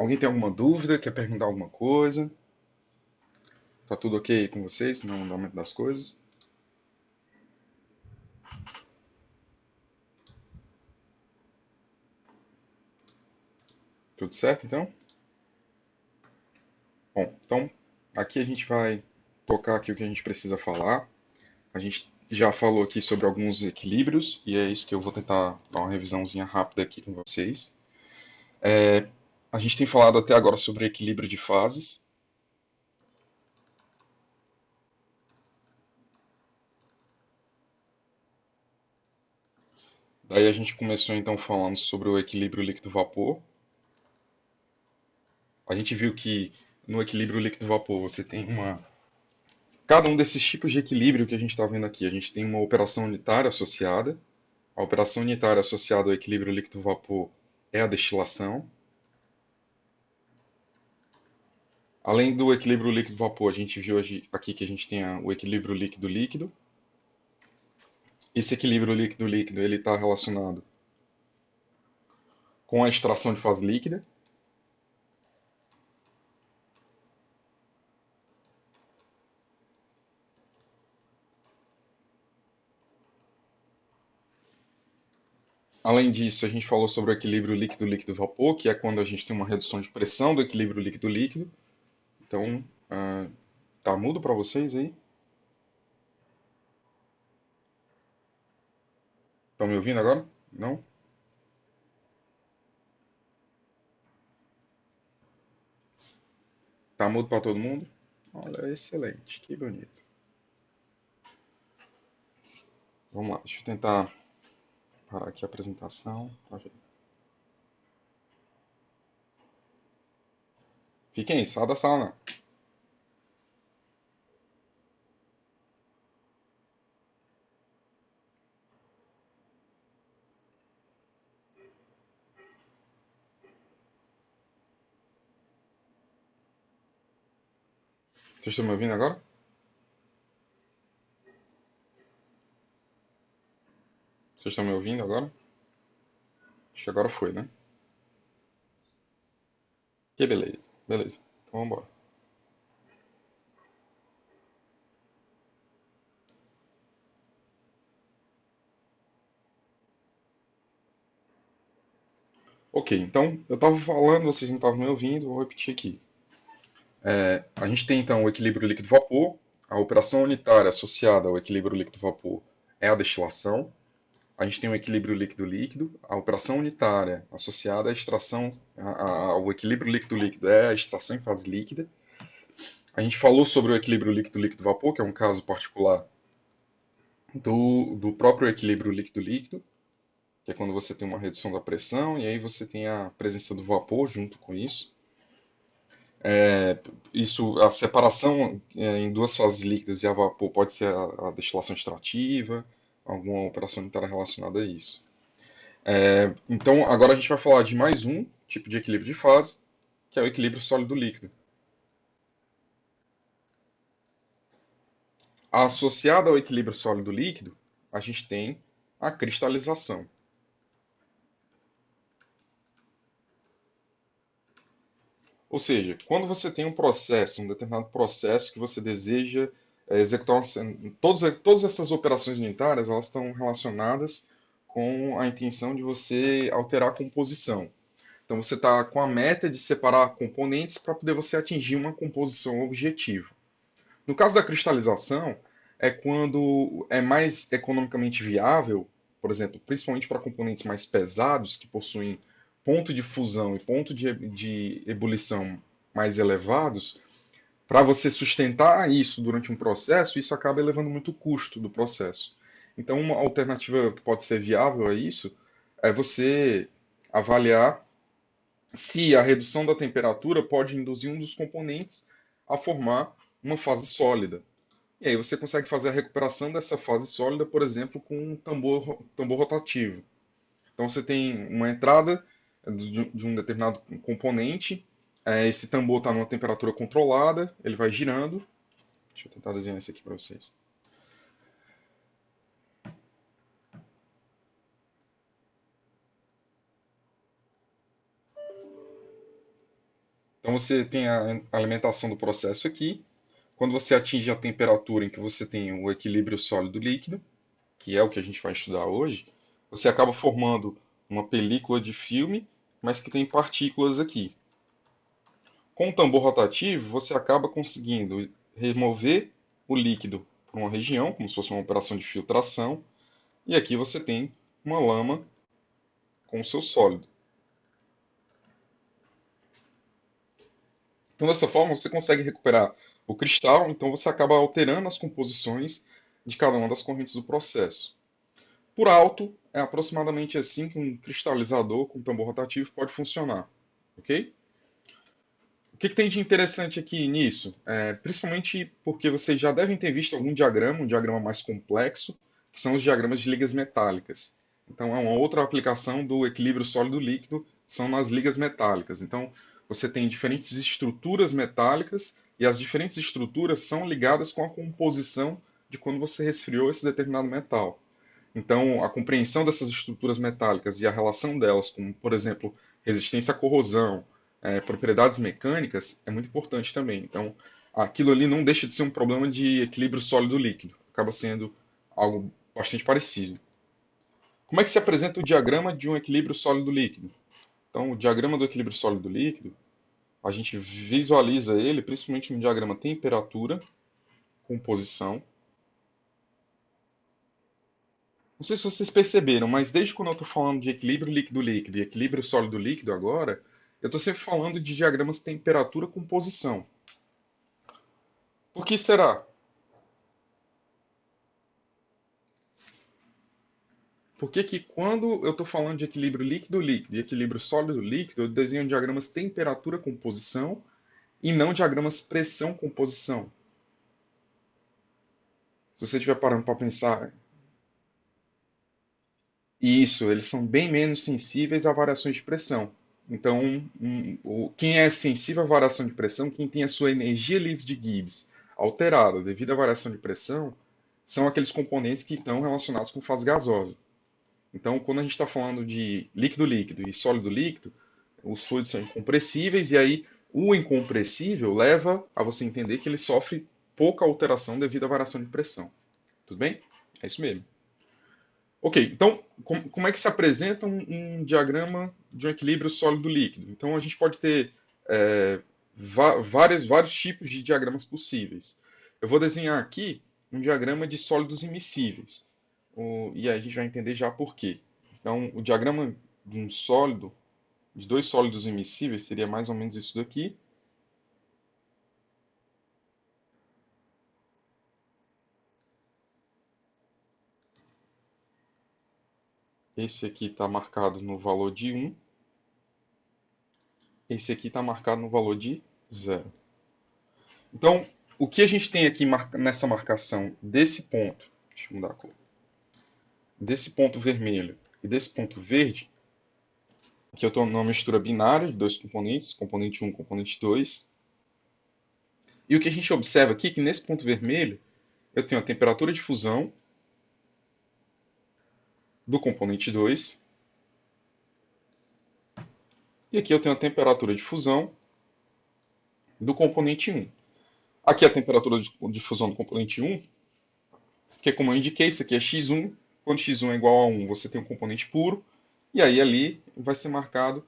Alguém tem alguma dúvida? Quer perguntar alguma coisa? Tá tudo ok com vocês no andamento das coisas? Tudo certo, então? Bom, então aqui a gente vai tocar aqui o que a gente precisa falar. A gente já falou aqui sobre alguns equilíbrios e é isso que eu vou tentar dar uma revisãozinha rápida aqui com vocês. A gente tem falado até agora sobre equilíbrio de fases. Daí a gente começou então falando sobre o equilíbrio líquido-vapor. A gente viu que no equilíbrio líquido-vapor você tem cada um desses tipos de equilíbrio que a gente está vendo aqui. A gente tem uma operação unitária associada. A operação unitária associada ao equilíbrio líquido-vapor é a destilação. Além do equilíbrio líquido-vapor, a gente viu aqui que a gente tem o equilíbrio líquido-líquido. Esse equilíbrio líquido-líquido ele está relacionado com a extração de fase líquida. Além disso, a gente falou sobre o equilíbrio líquido-líquido-vapor, que é quando a gente tem uma redução de pressão do equilíbrio líquido-líquido. Então, tá mudo para vocês aí? Estão me ouvindo agora? Não? Tá mudo para todo mundo? Olha, excelente, que bonito. Vamos lá, deixa eu tentar parar aqui a apresentação. Fiquem aí, sala da sala não. Vocês estão me ouvindo agora? Vocês estão me ouvindo agora? Acho que agora foi, né? Que beleza, beleza. Então vamos embora. Ok, então eu estava falando, vocês não estavam me ouvindo, vou repetir aqui. A gente tem então o equilíbrio líquido-vapor, a operação unitária associada ao equilíbrio líquido-vapor é a destilação. A gente tem o equilíbrio líquido-líquido, a operação unitária associada à extração, ao equilíbrio líquido-líquido é a extração em fase líquida. A gente falou sobre o equilíbrio líquido-líquido-vapor, que é um caso particular do próprio equilíbrio líquido-líquido, que é quando você tem uma redução da pressão e aí você tem a presença do vapor junto com isso. A separação em duas fases líquidas e a vapor pode ser a destilação extrativa, alguma operação unitária relacionada a isso. Então, agora a gente vai falar de mais um tipo de equilíbrio de fase, que é o equilíbrio sólido-líquido. Associado ao equilíbrio sólido-líquido, a gente tem a cristalização. Ou seja, quando você tem um processo, um determinado processo que você deseja executar, todas essas operações unitárias, elas estão relacionadas com a intenção de você alterar a composição. Então você está com a meta de separar componentes para poder você atingir uma composição objetiva. No caso da cristalização, é quando é mais economicamente viável, por exemplo, principalmente para componentes mais pesados, que possuem ponto de fusão e ponto de ebulição mais elevados, para você sustentar isso durante um processo, isso acaba elevando muito o custo do processo. Então, uma alternativa que pode ser viável a isso é você avaliar se a redução da temperatura pode induzir um dos componentes a formar uma fase sólida. E aí você consegue fazer a recuperação dessa fase sólida, por exemplo, com um tambor rotativo. Então você tem uma entrada de um determinado componente, esse tambor está numa temperatura controlada, ele vai girando. Deixa eu tentar desenhar isso aqui para vocês. Então você tem a alimentação do processo aqui. Quando você atinge a temperatura em que você tem o equilíbrio sólido-líquido, que é o que a gente vai estudar hoje, você acaba formando uma película de filme, mas que tem partículas aqui. Com o tambor rotativo, você acaba conseguindo remover o líquido para uma região, como se fosse uma operação de filtração, e aqui você tem uma lama com o seu sólido. Então, dessa forma, você consegue recuperar o cristal, então você acaba alterando as composições de cada uma das correntes do processo. Por alto, é aproximadamente assim que um cristalizador com tambor rotativo pode funcionar, ok? O que tem de interessante aqui nisso? Principalmente porque vocês já devem ter visto algum diagrama, um diagrama mais complexo, que são os diagramas de ligas metálicas. Então, é uma outra aplicação do equilíbrio sólido-líquido, são nas ligas metálicas. Então, você tem diferentes estruturas metálicas e as diferentes estruturas são ligadas com a composição de quando você resfriou esse determinado metal. Então, a compreensão dessas estruturas metálicas e a relação delas com, por exemplo, resistência à corrosão, propriedades mecânicas, é muito importante também. Então, aquilo ali não deixa de ser um problema de equilíbrio sólido-líquido, acaba sendo algo bastante parecido. Como é que se apresenta o diagrama de um equilíbrio sólido-líquido? Então, o diagrama do equilíbrio sólido-líquido, a gente visualiza ele principalmente no diagrama temperatura, composição. Não sei se vocês perceberam, mas desde quando eu estou falando de equilíbrio líquido-líquido e equilíbrio sólido-líquido agora, eu estou sempre falando de diagramas temperatura-composição. Por que será? Porque quando eu estou falando de equilíbrio líquido-líquido e equilíbrio sólido-líquido, eu desenho diagramas temperatura-composição e não diagramas pressão-composição. Se você estiver parando para pensar, isso, eles são bem menos sensíveis a variações de pressão. Então, quem é sensível à variação de pressão, quem tem a sua energia livre de Gibbs alterada devido à variação de pressão, são aqueles componentes que estão relacionados com fase gasosa. Então, quando a gente está falando de líquido-líquido e sólido-líquido, os fluidos são incompressíveis e aí o incompressível leva a você entender que ele sofre pouca alteração devido à variação de pressão. Tudo bem? É isso mesmo. Ok, então como é que se apresenta um diagrama de um equilíbrio sólido-líquido? Então a gente pode ter é, vários tipos de diagramas possíveis. Eu vou desenhar aqui um diagrama de sólidos immiscíveis. E aí a gente vai entender já por quê. Então o diagrama de um sólido, de dois sólidos immiscíveis, seria mais ou menos isso daqui. Esse aqui está marcado no valor de 1. Esse aqui está marcado no valor de 0. Então, o que a gente tem aqui nessa marcação desse ponto, deixa eu mudar a cor, desse ponto vermelho e desse ponto verde, que eu estou numa mistura binária de dois componentes, componente 1 e componente 2. E o que a gente observa aqui é que nesse ponto vermelho eu tenho a temperatura de fusão do componente 2 e aqui eu tenho a temperatura de fusão do componente 1. Aqui é a temperatura de fusão do componente 1, que é como eu indiquei, isso aqui é x1. Quando x1 é igual a 1, você tem um componente puro, e aí ali vai ser marcado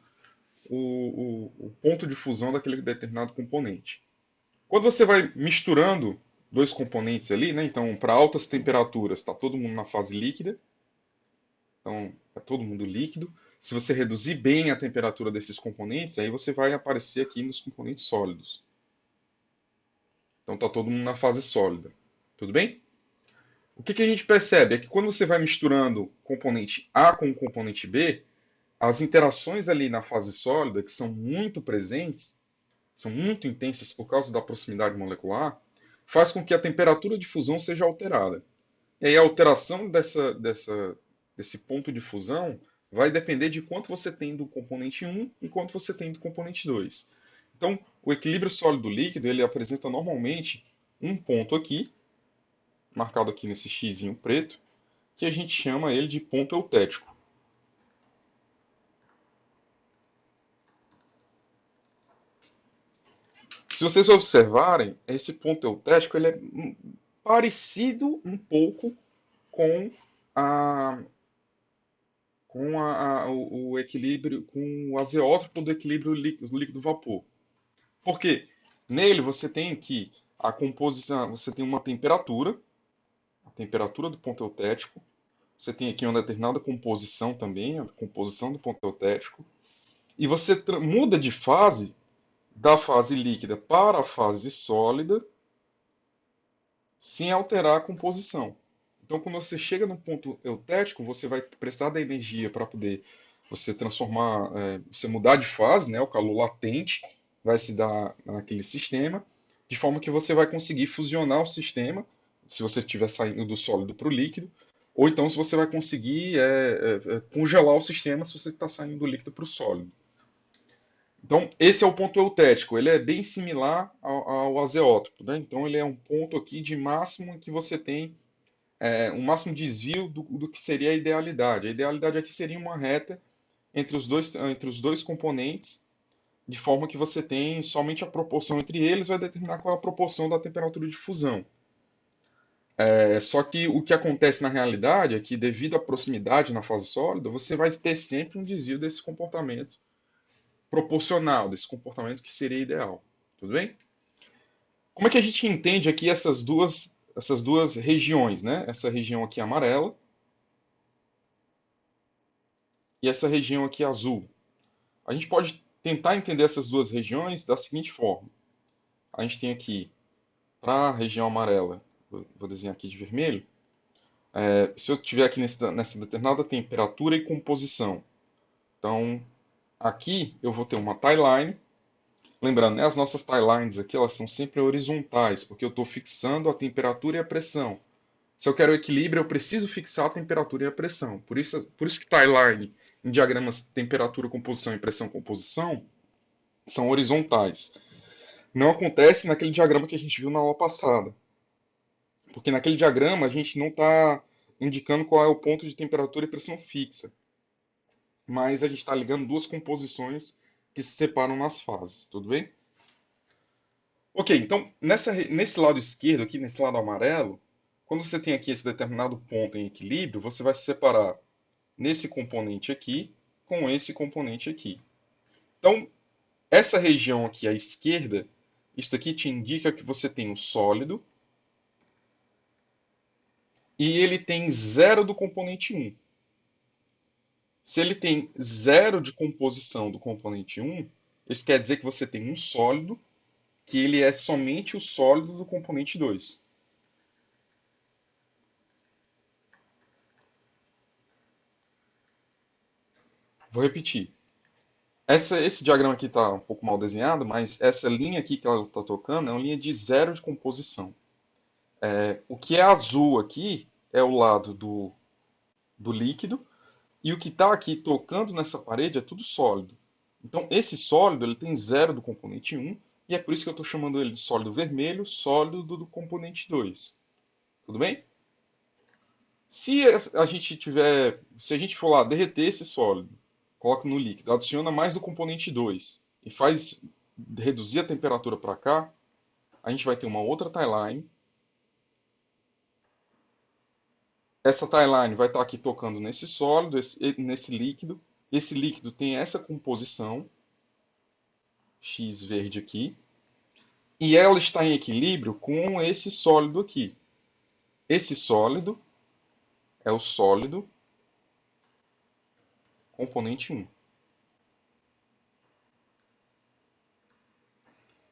o ponto de fusão daquele determinado componente. Quando você vai misturando dois componentes ali, né, então para altas temperaturas está todo mundo na fase líquida, então é todo mundo líquido. Se você reduzir bem a temperatura desses componentes, aí você vai aparecer aqui nos componentes sólidos. Então está todo mundo na fase sólida. Tudo bem? O que a gente percebe é que quando você vai misturando componente A com o componente B, as interações ali na fase sólida, que são muito presentes, são muito intensas por causa da proximidade molecular, faz com que a temperatura de fusão seja alterada. E aí a alteração desse ponto de fusão vai depender de quanto você tem do componente 1 e quanto você tem do componente 2. Então, o equilíbrio sólido-líquido ele apresenta normalmente um ponto aqui, marcado aqui nesse xizinho preto, que a gente chama ele de ponto eutético. Se vocês observarem, esse ponto eutético ele é parecido um pouco com a, o equilíbrio, com o azeótropo do equilíbrio líquido-vapor. Por quê? Nele você tem aqui a composição, você tem uma temperatura, a temperatura do ponto eutético, você tem aqui uma determinada composição também, a composição do ponto eutético, e você muda de fase da fase líquida para a fase sólida sem alterar a composição. Então, quando você chega no ponto eutético, você vai precisar da energia para poder você transformar, você mudar de fase, né? O calor latente vai se dar naquele sistema, de forma que você vai conseguir fusionar o sistema, se você estiver saindo do sólido para o líquido, ou então se você vai conseguir congelar o sistema se você está saindo do líquido para o sólido. Então, esse é o ponto eutético. Ele é bem similar ao azeótropo, né? Então, ele é um ponto aqui de máximo em que você tem um máximo desvio do que seria a idealidade. A idealidade aqui seria uma reta entre os dois componentes, de forma que você tem somente a proporção entre eles vai determinar qual é a proporção da temperatura de fusão. Só que o que acontece na realidade é que, devido à proximidade na fase sólida, você vai ter sempre um desvio desse comportamento proporcional, desse comportamento que seria ideal. Tudo bem? Como é que a gente entende aqui essas duas regiões, né? Essa região aqui amarela e essa região aqui azul. A gente pode tentar entender essas duas regiões da seguinte forma. A gente tem aqui, para a região amarela, vou desenhar aqui de vermelho, se eu tiver aqui nessa determinada temperatura e composição. Então, aqui eu vou ter uma tie line. Lembrando, né, as nossas tie lines aqui elas são sempre horizontais, porque eu estou fixando a temperatura e a pressão. Se eu quero equilíbrio, eu preciso fixar a temperatura e a pressão. Por isso que tie line em diagramas temperatura, composição e pressão, composição são horizontais. Não acontece naquele diagrama que a gente viu na aula passada, porque naquele diagrama a gente não está indicando qual é o ponto de temperatura e pressão fixa, mas a gente está ligando duas composições que se separam nas fases, tudo bem? Ok, então nesse lado esquerdo aqui, nesse lado amarelo, quando você tem aqui esse determinado ponto em equilíbrio, você vai se separar nesse componente aqui com esse componente aqui. Então, essa região aqui à esquerda, isso aqui te indica que você tem o sólido e ele tem zero do componente 1. Se ele tem zero de composição do componente 1, isso quer dizer que você tem um sólido que ele é somente o sólido do componente 2. Vou repetir. Esse diagrama aqui está um pouco mal desenhado, mas essa linha aqui que ela está tocando é uma linha de zero de composição. O que é azul aqui é o lado do líquido, e o que está aqui tocando nessa parede é tudo sólido. Então, esse sólido ele tem zero do componente 1, e é por isso que eu estou chamando ele de sólido vermelho, sólido do componente 2. Tudo bem? Se a gente for lá derreter esse sólido, coloca no líquido, adiciona mais do componente 2 e faz reduzir a temperatura para cá, a gente vai ter uma outra tie line. Essa tie line vai estar aqui tocando nesse sólido, nesse líquido. Esse líquido tem essa composição, X verde aqui, e ela está em equilíbrio com esse sólido aqui. Esse sólido é o sólido componente 1.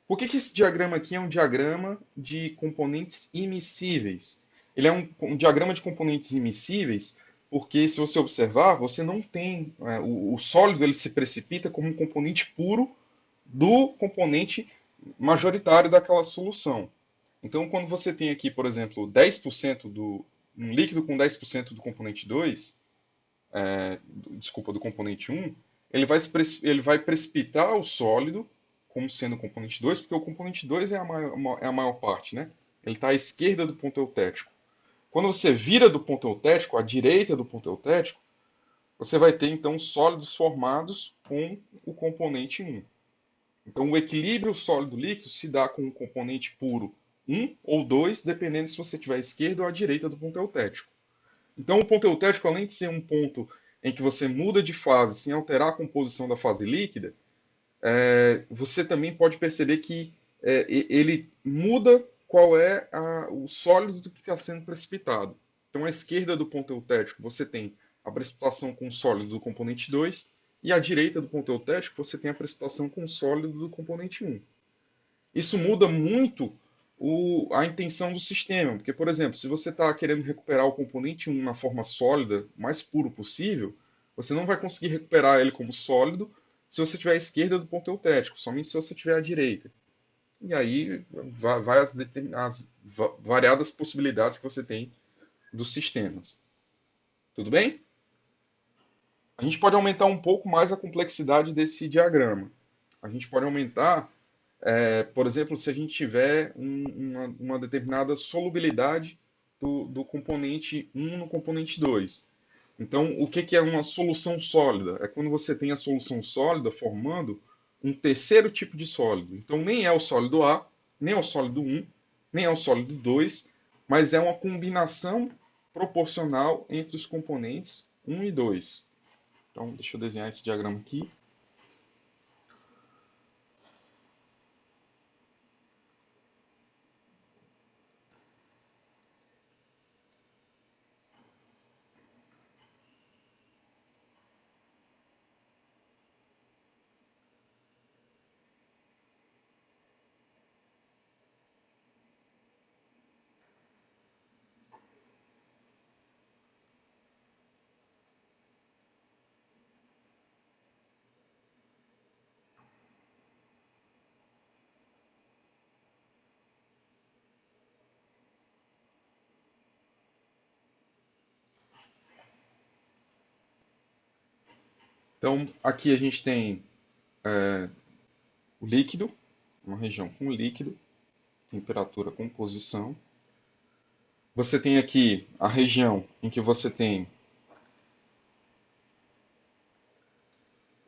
Por que esse diagrama aqui é um diagrama de componentes imissíveis? Ele é um diagrama de componentes imissíveis porque, se você observar, você não tem... o sólido ele se precipita como um componente puro do componente majoritário daquela solução. Então, quando você tem aqui, por exemplo, 10% um líquido com 10% do componente 2, desculpa, do componente 1, ele vai precipitar o sólido como sendo o componente 2, porque o componente 2 é a maior parte, né? Ele está à esquerda do ponto eutético. Quando você vira do ponto eutético, à direita do ponto eutético, você vai ter então sólidos formados com o componente 1. Então, o equilíbrio sólido-líquido se dá com um componente puro 1 ou 2, dependendo se você estiver à esquerda ou à direita do ponto eutético. Então, o ponto eutético, além de ser um ponto em que você muda de fase sem alterar a composição da fase líquida, você também pode perceber que ele muda qual é o sólido do que está sendo precipitado. Então, à esquerda do ponto eutético, você tem a precipitação com o sólido do componente 2, e à direita do ponto eutético, você tem a precipitação com o sólido do componente 1. Isso muda muito a intenção do sistema, porque, por exemplo, se você está querendo recuperar o componente 1 na forma sólida, mais puro possível, você não vai conseguir recuperar ele como sólido se você estiver à esquerda do ponto eutético, somente se você estiver à direita. E aí vai as variadas possibilidades que você tem dos sistemas. Tudo bem? A gente pode aumentar um pouco mais a complexidade desse diagrama. A gente pode aumentar, por exemplo, se a gente tiver uma determinada solubilidade do componente 1 no componente 2. Então, o que é uma solução sólida? É quando você tem a solução sólida formando um terceiro tipo de sólido. Então, nem é o sólido A, nem é o sólido 1, nem é o sólido 2, mas é uma combinação proporcional entre os componentes 1 e 2. Então, deixa eu desenhar esse diagrama aqui. Então, aqui a gente tem o líquido, uma região com líquido, temperatura, composição. Você tem aqui a região em que você tem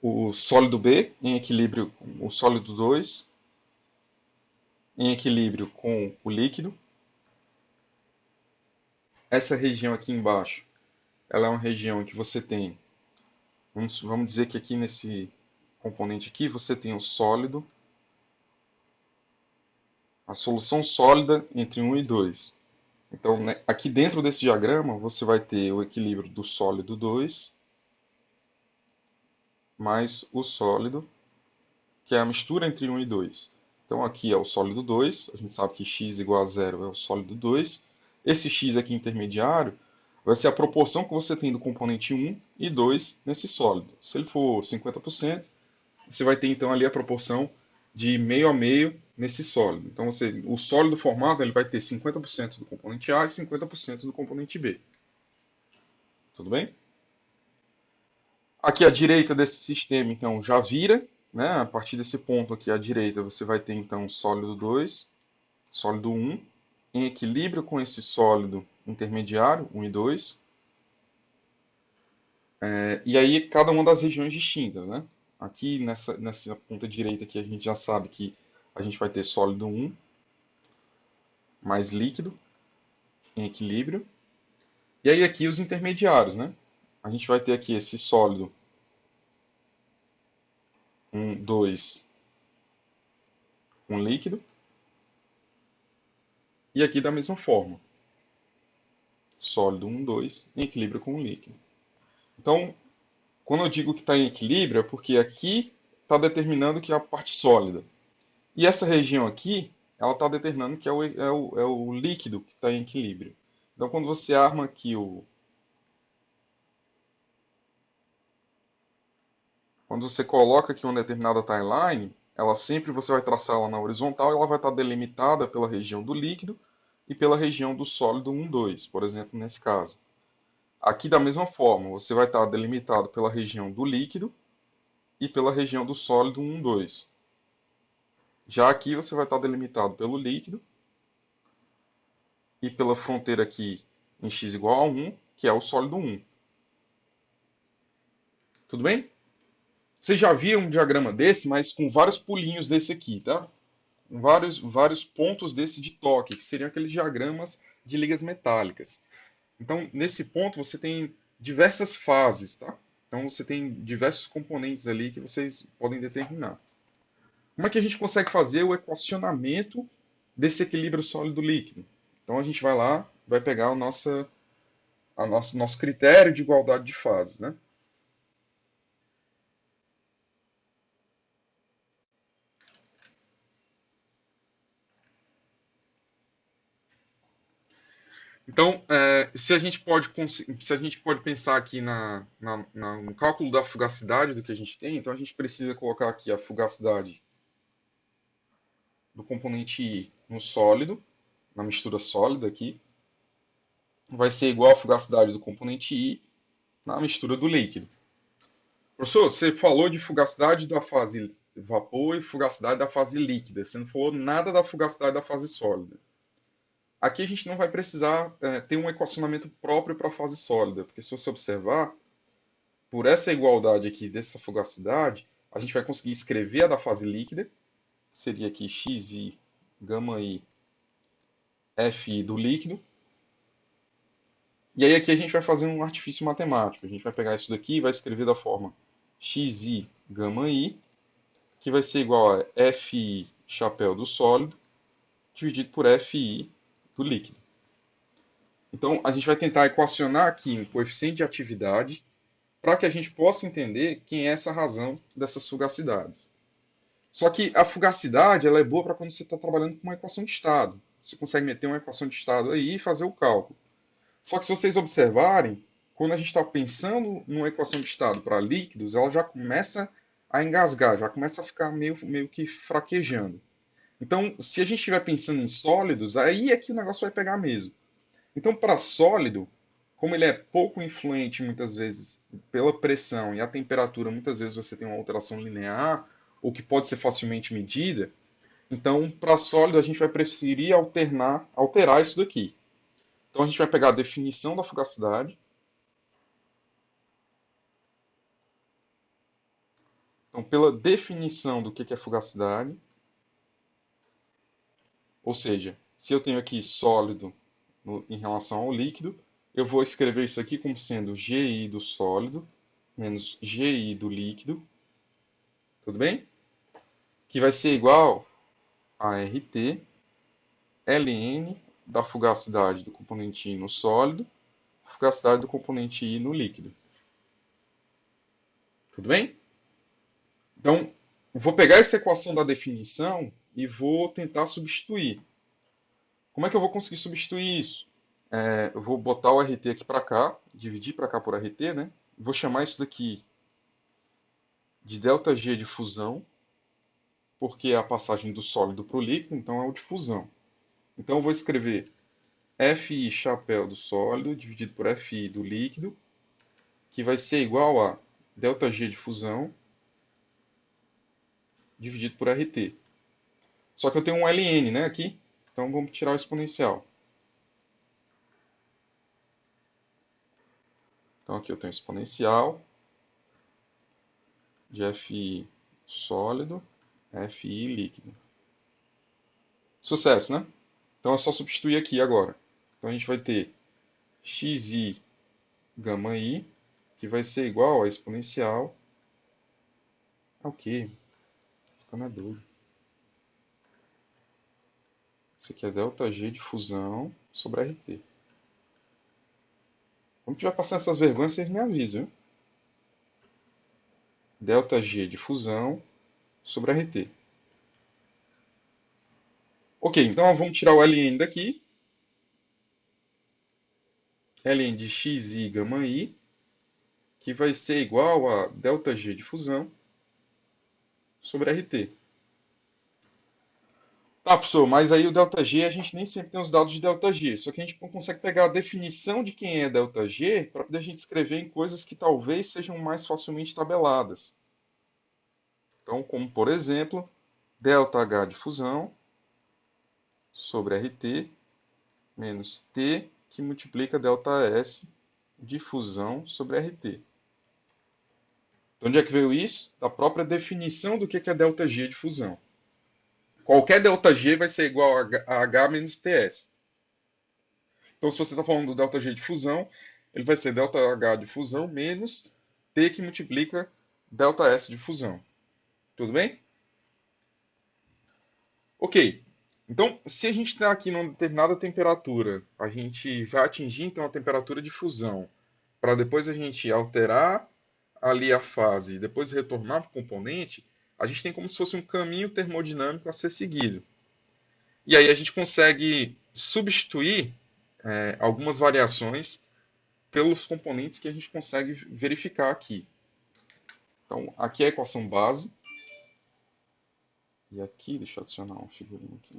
o sólido B em equilíbrio com o sólido 2, em equilíbrio com o líquido. Essa região aqui embaixo, ela é uma região em que você tem, vamos dizer que aqui nesse componente aqui, você tem o sólido, a solução sólida entre 1 e 2. Então, né, aqui dentro desse diagrama, você vai ter o equilíbrio do sólido 2 mais o sólido, que é a mistura entre 1 e 2. Então, aqui é o sólido 2, a gente sabe que x igual a zero é o sólido 2. Esse x aqui intermediário vai ser a proporção que você tem do componente 1 e 2 nesse sólido. Se ele for 50%, você vai ter então ali a proporção de meio a meio nesse sólido. Então, o sólido formado ele vai ter 50% do componente A e 50% do componente B. Tudo bem? Aqui à direita desse sistema, então, já vira, né? A partir desse ponto aqui à direita, você vai ter, então, sólido 2, sólido 1, em equilíbrio com esse sólido intermediário, 1 e 2. E aí, cada uma das regiões distintas, né? Aqui, nessa ponta direita aqui, a gente já sabe que a gente vai ter sólido 1 mais líquido, em equilíbrio. E aí, aqui, os intermediários, né? A gente vai ter aqui esse sólido 1, 2 com líquido. E aqui da mesma forma, sólido 1, 2, em equilíbrio com o líquido. Então, quando eu digo que está em equilíbrio, é porque aqui está determinando que é a parte sólida. E essa região aqui, ela está determinando que é o líquido que está em equilíbrio. Então, quando você arma aqui quando você coloca aqui uma determinada timeline, ela sempre você vai traçar ela na horizontal e ela vai estar delimitada pela região do líquido e pela região do sólido 1, 2, por exemplo, nesse caso. Aqui, da mesma forma, você vai estar delimitado pela região do líquido e pela região do sólido 1, 2. Já aqui você vai estar delimitado pelo líquido e pela fronteira aqui em x igual a 1, que é o sólido 1. Tudo bem? Vocês já viram um diagrama desse, mas com vários pulinhos desse aqui, tá? Com vários pontos desse de toque, que seriam aqueles diagramas de ligas metálicas. Então, nesse ponto, você tem diversas fases, tá? Então, você tem diversos componentes ali que vocês podem determinar. Como é que a gente consegue fazer o equacionamento desse equilíbrio sólido-líquido? Então, a gente vai lá, vai pegar nosso critério de igualdade de fases, né? Então, se a gente pode pensar aqui no cálculo da fugacidade do que a gente tem, então a gente precisa colocar aqui a fugacidade do componente I no sólido, na mistura sólida aqui, vai ser igual à fugacidade do componente I na mistura do líquido. Professor, você falou de fugacidade da fase vapor e fugacidade da fase líquida. Você não falou nada da fugacidade da fase sólida. Aqui a gente não vai precisar ter um equacionamento próprio para a fase sólida, porque se você observar, por essa igualdade aqui dessa fugacidade, a gente vai conseguir escrever a da fase líquida, que seria aqui xi, gama i, fi do líquido. E aí aqui a gente vai fazer um artifício matemático. A gente vai pegar isso daqui e vai escrever da forma xi, gama i, que vai ser igual a fi chapéu do sólido, dividido por fi do líquido. Então a gente vai tentar equacionar aqui um coeficiente de atividade para que a gente possa entender quem é essa razão dessas fugacidades. Só que a fugacidade ela é boa para quando você está trabalhando com uma equação de estado. Você consegue meter uma equação de estado aí e fazer o cálculo. Só que se vocês observarem, quando a gente está pensando numa equação de estado para líquidos, ela já começa a engasgar, já começa a ficar meio que fraquejando. Então, se a gente estiver pensando em sólidos, aí é que o negócio vai pegar mesmo. Então, para sólido, como ele é pouco influente muitas vezes pela pressão e a temperatura, muitas vezes você tem uma alteração linear, ou que pode ser facilmente medida, então para sólido a gente vai preferir alterar isso daqui. Então a gente vai pegar a definição da fugacidade. Então, pela definição do que é fugacidade, ou seja, se eu tenho aqui sólido em relação ao líquido, eu vou escrever isso aqui como sendo GI do sólido menos GI do líquido, tudo bem? Que vai ser igual a RT ln da fugacidade do componente I no sólido, fugacidade do componente I no líquido. Tudo bem? Então, vou pegar essa equação da definição e vou tentar substituir. Como é que eu vou conseguir substituir isso? Eu vou botar o RT aqui para cá, dividir para cá por RT, né? Vou chamar isso daqui de ΔG de fusão, porque é a passagem do sólido para o líquido, então é o de fusão. Então eu vou escrever Fi chapéu do sólido dividido por Fi do líquido, que vai ser igual a ΔG de fusão dividido por RT. Só que eu tenho um ln, né, aqui, então vamos tirar o exponencial. Então aqui eu tenho exponencial de Fi sólido, Fi líquido. Sucesso, né? Então é só substituir aqui agora. Então a gente vai ter xi gama i, que vai ser igual a exponencial ao quê? Ficando na dúvida. Isso aqui é ΔG de fusão sobre RT. Quando tiver passando essas vergonhas, vocês me avisam. ΔG de fusão sobre RT. Ok, então vamos tirar o ln daqui. Ln de xi gama i, que vai ser igual a ΔG de fusão sobre RT. Tá, professor, mas aí o ΔG a gente nem sempre tem os dados de ΔG, só que a gente não consegue pegar a definição de quem é ΔG para poder a gente escrever em coisas que talvez sejam mais facilmente tabeladas. Então, como por exemplo, ΔH de fusão sobre RT menos T que multiplica ΔS de fusão sobre RT. Então, onde é que veio isso? Da própria definição do que é ΔG de fusão. Qualquer ΔG vai ser igual a H menos TS. Então, se você está falando do ΔG de fusão, ele vai ser ΔH de fusão menos T que multiplica ΔS de fusão. Tudo bem? Ok. Então, se a gente está aqui numa determinada temperatura, a gente vai atingir então a temperatura de fusão, para depois a gente alterar ali a fase e depois retornar para o componente, a gente tem como se fosse um caminho termodinâmico a ser seguido. E aí a gente consegue substituir algumas variações pelos componentes que a gente consegue verificar aqui. Então, aqui é a equação base. E aqui, deixa eu adicionar uma figurinha aqui.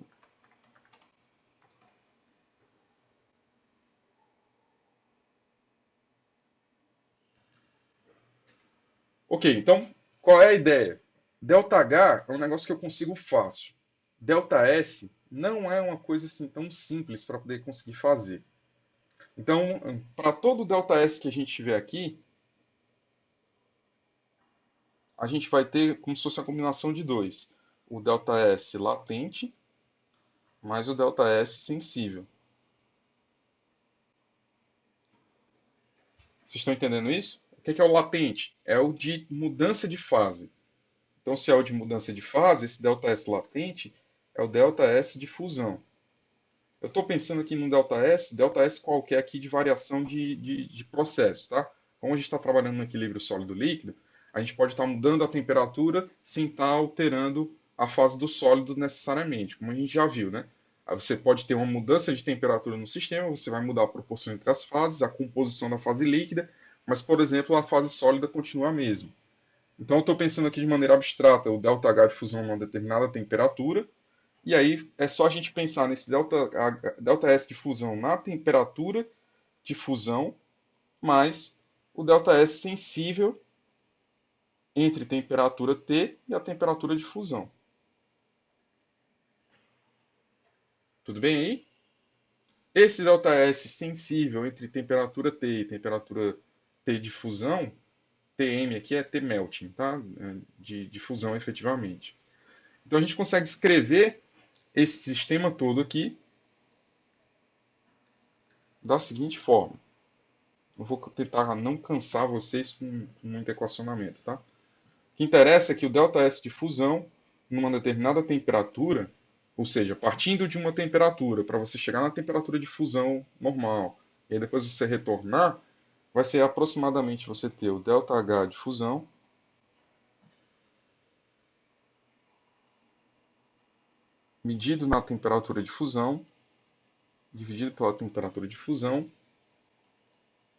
Ok, então, qual é a ideia? ΔH é um negócio que eu consigo fácil. ΔS não é uma coisa assim tão simples para poder conseguir fazer. Então, para todo ΔS que a gente tiver aqui, a gente vai ter como se fosse uma combinação de dois. O ΔS latente mais o ΔS sensível. Vocês estão entendendo isso? O que é o latente? É o de mudança de fase. Então, se é o de mudança de fase, esse ΔS latente é o ΔS de fusão. Eu estou pensando aqui no ΔS qualquer aqui de variação de processo, tá? Como a gente está trabalhando no equilíbrio sólido-líquido, a gente pode estar mudando a temperatura sem estar alterando a fase do sólido necessariamente, como a gente já viu, né? Aí você pode ter uma mudança de temperatura no sistema, você vai mudar a proporção entre as fases, a composição da fase líquida, mas, por exemplo, a fase sólida continua a mesma. Então, eu estou pensando aqui de maneira abstrata o ΔH de fusão a uma determinada temperatura, e aí é só a gente pensar nesse ΔS de fusão na temperatura de fusão, mais o ΔS sensível entre temperatura T e a temperatura de fusão. Tudo bem aí? Esse ΔS sensível entre temperatura T e temperatura T de fusão, TM aqui é T melting, tá? De fusão efetivamente. Então a gente consegue escrever esse sistema todo aqui da seguinte forma. Eu vou tentar não cansar vocês com muito equacionamento, tá? O que interessa é que o ΔS de fusão, numa determinada temperatura, ou seja, partindo de uma temperatura para você chegar na temperatura de fusão normal, e aí depois você retornar, vai ser aproximadamente você ter o ΔH de fusão medido na temperatura de fusão, dividido pela temperatura de fusão,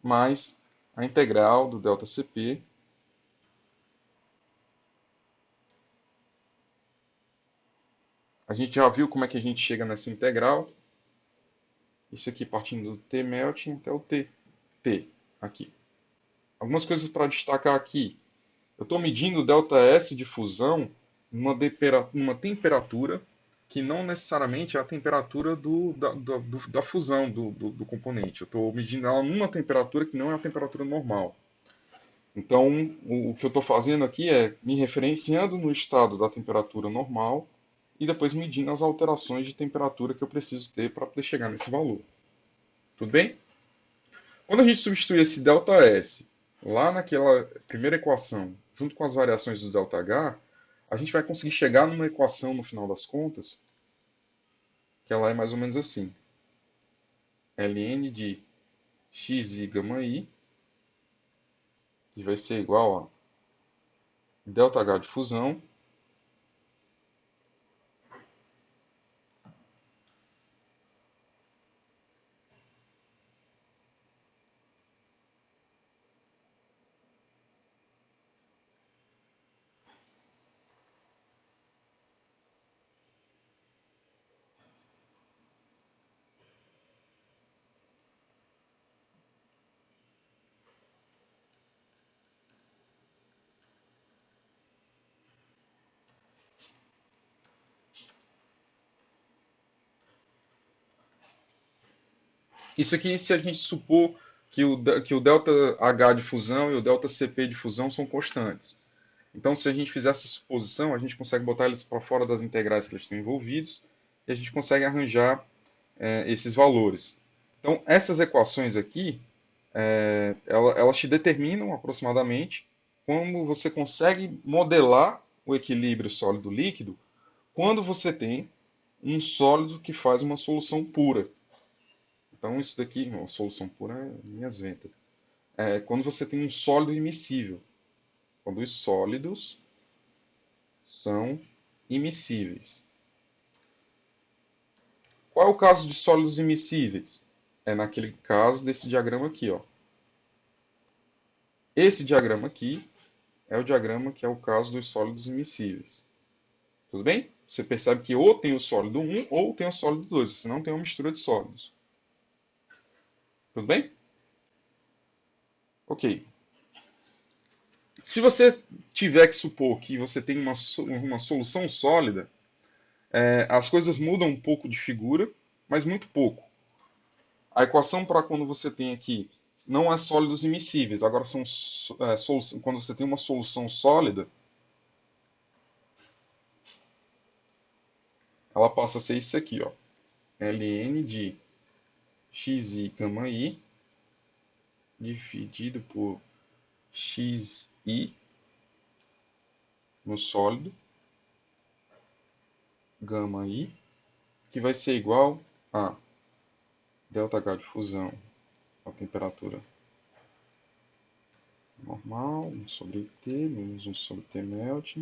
mais a integral do ΔCp. A gente já viu como é que a gente chega nessa integral. Isso aqui partindo do T melting até o T aqui. Algumas coisas para destacar aqui. Eu estou medindo o ΔS de fusão numa temperatura que não necessariamente é a temperatura da fusão do componente. Eu estou medindo ela numa temperatura que não é a temperatura normal. Então, o que eu estou fazendo aqui é me referenciando no estado da temperatura normal e depois medindo as alterações de temperatura que eu preciso ter para poder chegar nesse valor. Tudo bem? Quando a gente substitui esse ΔS lá naquela primeira equação, junto com as variações do ΔH, a gente vai conseguir chegar numa equação no final das contas, que ela é mais ou menos assim. Ln de xi gama i, que vai ser igual a ΔH de fusão isso aqui se a gente supor que o delta H de fusão e o delta Cp de fusão são constantes. Então, se a gente fizer essa suposição, a gente consegue botar eles para fora das integrais que eles estão envolvidos e a gente consegue arranjar esses valores. Então, essas equações aqui, elas te determinam aproximadamente como você consegue modelar o equilíbrio sólido-líquido quando você tem um sólido que faz uma solução pura. Então, isso daqui, uma solução pura é minhas ventas. É quando você tem um sólido imissível. Quando os sólidos são imissíveis. Qual é o caso de sólidos imissíveis? É naquele caso desse diagrama aqui, ó. Esse diagrama aqui é o diagrama que é o caso dos sólidos imissíveis. Tudo bem? Você percebe que ou tem o sólido 1 ou tem o sólido 2, você não tem uma mistura de sólidos. Tudo bem? Ok. Se você tiver que supor que você tem uma solução sólida, as coisas mudam um pouco de figura, mas muito pouco. A equação para quando você tem aqui não é sólidos imissíveis, agora são quando você tem uma solução sólida, ela passa a ser isso aqui, ó. ln de xi gama i dividido por xi no sólido, gama i, que vai ser igual a ΔH de fusão, a temperatura normal, 1 sobre T, menos 1 sobre T melt,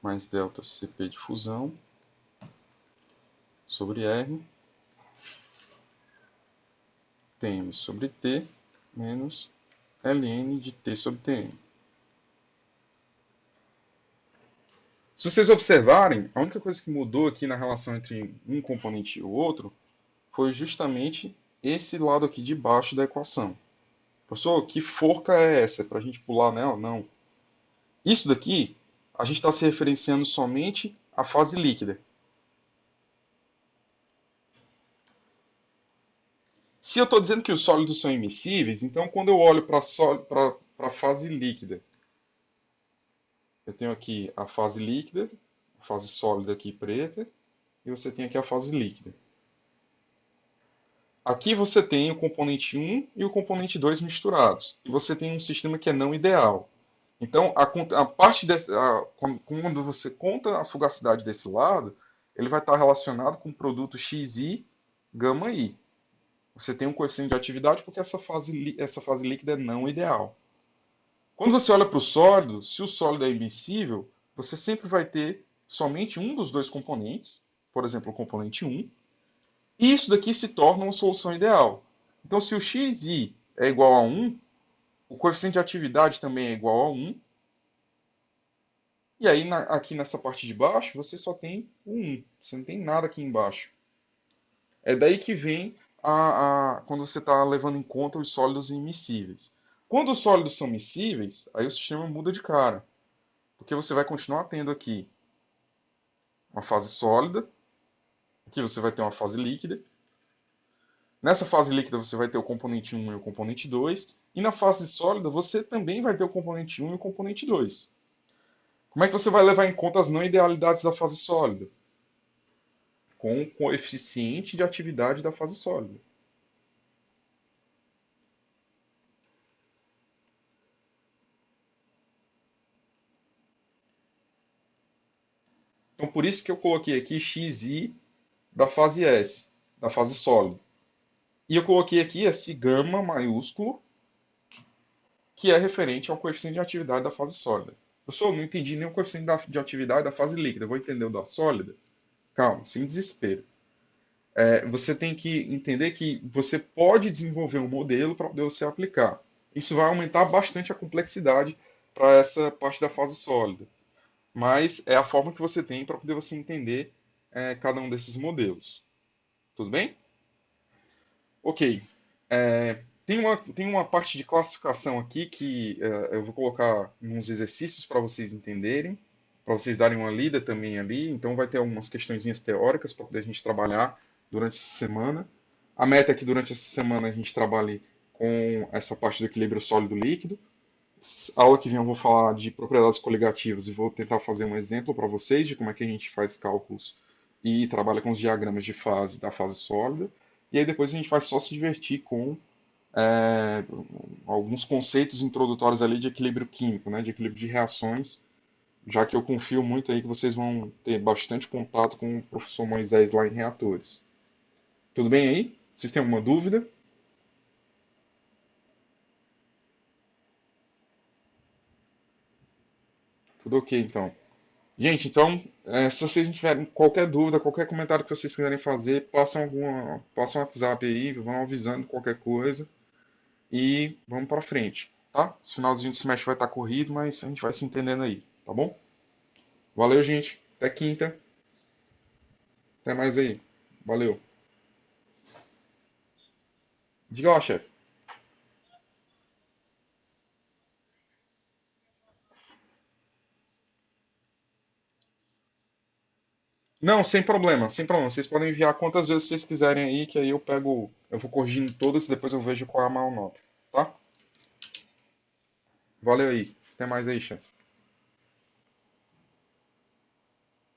mais delta Cp de fusão, sobre R, Tm sobre T, menos ln de T sobre Tm. Se vocês observarem, a única coisa que mudou aqui na relação entre um componente e o outro foi justamente esse lado aqui de baixo da equação. Professor, que forca é essa? É para a gente pular nela? Não. Isso daqui, a gente está se referenciando somente à fase líquida. Se eu estou dizendo que os sólidos são imissíveis, então quando eu olho para a fase líquida, eu tenho aqui a fase líquida, a fase sólida aqui preta, e você tem aqui a fase líquida. Aqui você tem o componente 1 e o componente 2 misturados. E você tem um sistema que é não ideal. Então, a parte quando você conta a fugacidade desse lado, ele vai estar relacionado com o produto xi gama i. Você tem um coeficiente de atividade porque essa fase líquida é não ideal. Quando você olha para o sólido, se o sólido é imissível, você sempre vai ter somente um dos dois componentes, por exemplo, o componente 1, e isso daqui se torna uma solução ideal. Então, se o xi é igual a 1, o coeficiente de atividade também é igual a 1, e aí aqui nessa parte de baixo você só tem o 1, você não tem nada aqui embaixo. É daí que vem quando você está levando em conta os sólidos immiscíveis. Quando os sólidos são miscíveis, aí o sistema muda de cara. Porque você vai continuar tendo aqui uma fase sólida, aqui você vai ter uma fase líquida. Nessa fase líquida você vai ter o componente 1 e o componente 2. E na fase sólida você também vai ter o componente 1 e o componente 2. Como é que você vai levar em conta as não idealidades da fase sólida? Com o coeficiente de atividade da fase sólida. Então por isso que eu coloquei aqui xi da fase S, da fase sólida. E eu coloquei aqui esse gama maiúsculo, que é referente ao coeficiente de atividade da fase sólida. Professor, não entendi nem o coeficiente de atividade da fase líquida, eu vou entender o da sólida? Calma, sem desespero. Você tem que entender que você pode desenvolver um modelo para poder você aplicar. Isso vai aumentar bastante a complexidade para essa parte da fase sólida. Mas é a forma que você tem para poder você entender cada um desses modelos. Tudo bem? Ok. Tem uma parte de classificação aqui que eu vou colocar uns exercícios para vocês entenderem, para vocês darem uma lida também ali. Então vai ter algumas questõezinhas teóricas para poder a gente trabalhar durante essa semana. A meta é que durante essa semana a gente trabalhe com essa parte do equilíbrio sólido-líquido. A aula que vem eu vou falar de propriedades coligativas e vou tentar fazer um exemplo para vocês de como é que a gente faz cálculos e trabalha com os diagramas de fase da fase sólida. E aí depois a gente vai só se divertir com é, alguns conceitos introdutórios ali de equilíbrio químico, né, de equilíbrio de reações, já que eu confio muito aí que vocês vão ter bastante contato com o professor Moisés lá em reatores. Tudo bem aí? Vocês têm alguma dúvida? Tudo ok, então. Gente, então, se vocês tiverem qualquer dúvida, qualquer comentário que vocês quiserem fazer, passam um WhatsApp aí, vão avisando qualquer coisa e vamos para frente, tá? Esse finalzinho de semestre vai estar corrido, mas a gente vai se entendendo aí, tá bom? Valeu, gente. Até quinta. Até mais aí. Valeu. Diga lá, chefe. Não, sem problema, sem problema. Vocês podem enviar quantas vezes vocês quiserem aí, que aí eu pego, eu vou corrigindo todas e depois eu vejo qual é a maior nota, tá? Valeu aí. Até mais aí, chefe.